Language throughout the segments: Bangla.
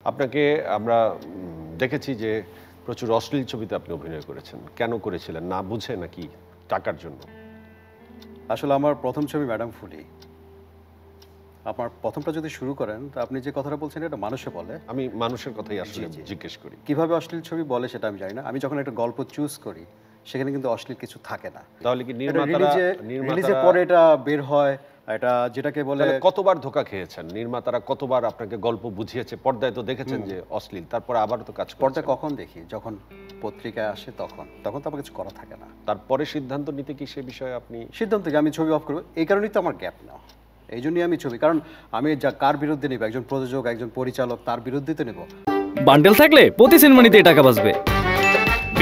আপনাকে আমরা দেখেছি যে প্রচুর অশ্লীল ছবিতে আপনি অভিনয় করেছেন। কেন করেছিলেন? না বুঝে নাকি টাকার জন্য? আসলে আমার প্রথম ছবি ম্যাডাম ফুলি। আমার প্রথমটা যদি শুরু করেন, তো আপনি যে কথাটা বলছেন এটা মানুষে বলে। আমি মানুষের কথাই আসলে জি। জিজ্ঞেস করি। কিভাবে অশ্লীল ছবি বলে সেটা আমি জানি না। আমি যখন একটা গল্প চুজ করি, সেখানে কিন্তু অশ্লীল কিছু থাকে না। তাহলে কি এটা রিলিজের নির্মাতারা পরে এটা বের হয়। এটা যেটাকে বলে তাহলে কতবার ধোঁকা খেয়েছেন? নির্মাতারা কতবার আপনাকে গল্প বুঝিয়েছে? পর্দায় তো দেখেছেন যে অশ্লীল। তারপরে আবারও তো কাজ পর্দা করেছেন। কখন দেখি? যখন পত্রিকায় আসে তখন। তখন তো আমার কিছু করা থাকে না। তারপরে সিদ্ধান্ত নিতে কি সে বিষয়ে আপনি সিদ্ধান্ত কি আমি ছবি অফ করব। এই কারণেই তো আমার গ্যাপ নেওয়া। এইজন্যই আমি ছবি কারণ আমি কার বিরুদ্ধে নিব? একজন প্রযোজক, একজন পরিচালক তার বিরুদ্ধেই তো নেব। বান্ডেল থাকলে প্রতি সেনমানিতে টাকা বাঁচবে।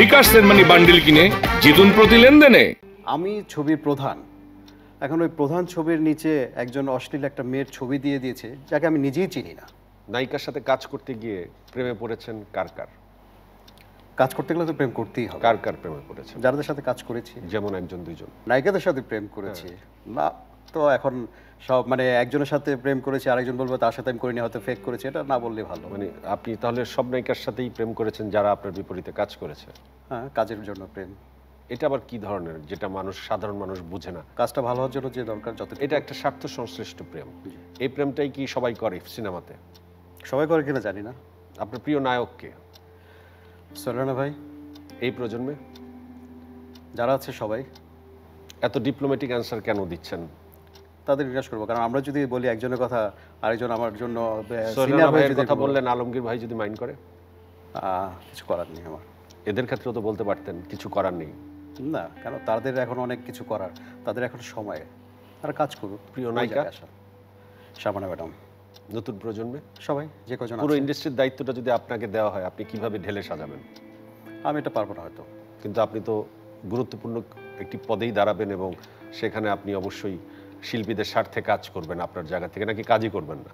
বিকাশ সেনমানি বান্ডিল কিনে জিতুন প্রতি লেনদেনে। আমি ছবির প্রধান। এখন ওই প্রধান ছবির নিচে একজন অশ্লীল একটা মেয়ের ছবি দিয়ে দিয়েছে, যাকে আমি নিজেই চিনি না। নায়িকার সাথে কাজ করতে গিয়ে প্রেমে পড়েছেন কার? কাজ করতে গেলে তো প্রেম করতেই হবে। কার প্রেমে পড়েছেন? যাদের সাথে কাজ করেছি, যেমন একজন দুইজন। নায়িকাদের সাথে প্রেম করেছি। না তো এখন সব মানে একজনের সাথে প্রেম করেছি, আরেকজন বলবো তার সাথে আমি করিনি, হয়তো ফেক করেছি, এটা না বললে ভালো। মানে আপনি তাহলে সব নায়িকার সাথেই প্রেম করেছেন যারা আপনার বিপরীতে কাজ করেছে? হ্যাঁ, কাজের জন্য প্রেম। এটা আবার কি ধরনের, যেটা সাধারণ মানুষ বুঝে না? কাজটা ভালো হওয়ার জন্য যে দরকার যত এটা একটা স্বার্থ সংশ্লিষ্ট প্রেম। এই প্রেমটাই কি সবাই করে সিনেমাতে? সবাই করে কিনা জানি না। আপনার প্রিয় নায়ককে সোলানা ভাই, এই প্রজন্মে? যারা আছে সবাই। এত ডিপ্লোম্যাটিক অ্যান্সার কেন দিচ্ছেন? তাদের জিজ্ঞাসা করবো, কারণ আমরা যদি বলি একজনের কথা, আরেকজন আমার জন্য সোহেলানা senior হয়ে ভাইয়ের যদি কথা বলো, বললেন, আলমগীর ভাই যদি মাইন্ড করে? কিছু করার নেই আমার। এদের ক্ষেত্রেও তো বলতে পারতেন কিছু করার নেই। না, কেন? তাদের এখন অনেক কিছু করার, তাদের এখন সময়, তারা কাজ করুক। প্রিয় নায়িকা? শাবানা ম্যাডাম। নতুন প্রজন্মে সবাই যে কজন পুরো আছে। ইন্ডাস্ট্রির দায়িত্বটা যদি আপনাকে দেওয়া হয়, আপনি কিভাবে ঢেলে সাজাবেন? আমি এটা পারবো না হয়তো। কিন্তু আপনি তো গুরুত্বপূর্ণ একটি পদেই দাঁড়াবেন এবং সেখানে আপনি অবশ্যই শিল্পীদের স্বার্থে কাজ করবেন আপনার জায়গা থেকে, নাকি কাজই করবেন না?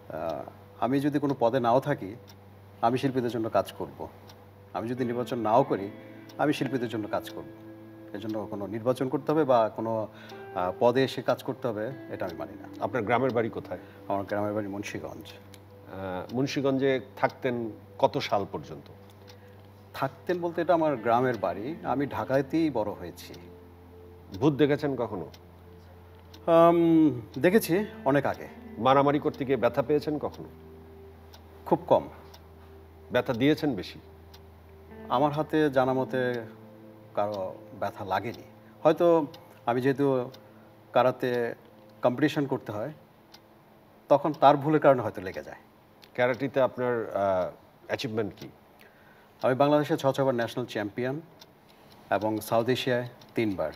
আমি যদি কোনো পদে নাও থাকি, আমি শিল্পীদের জন্য কাজ করব। আমি যদি নির্বাচন নাও করি, আমি শিল্পীদের জন্য কাজ করব। এর জন্য কোনো নির্বাচন করতে হবে বা কোনো পদে এসে কাজ করতে হবে, এটা আমি মানি না। আপনার গ্রামের বাড়ি কোথায়? আমার গ্রামের বাড়ি মুন্সিগঞ্জ। মুন্সিগঞ্জে থাকতেন কত সাল পর্যন্ত? থাকতেন বলতে এটা আমার গ্রামের বাড়ি, আমি ঢাকাতেই বড় হয়েছি। ভূত দেখেছেন কখনো? দেখেছি অনেক আগে। মারামারি করতে গিয়ে ব্যথা পেয়েছেন কখনো? খুব কম। ব্যথা দিয়েছেন বেশি? আমার হাতে জানা মতে কারো ব্যথা লাগেনি। হয়তো আমি যেহেতু কারাতে কম্পিটিশন করতে হয়, তখন তার ভুলের কারণে হয়তো লেগে যায়। ক্যারাটিতে আপনার অ্যাচিভমেন্ট কি? আমি বাংলাদেশে ৬ বার ন্যাশনাল চ্যাম্পিয়ন এবং সাউথ এশিয়ায় ৩ বার।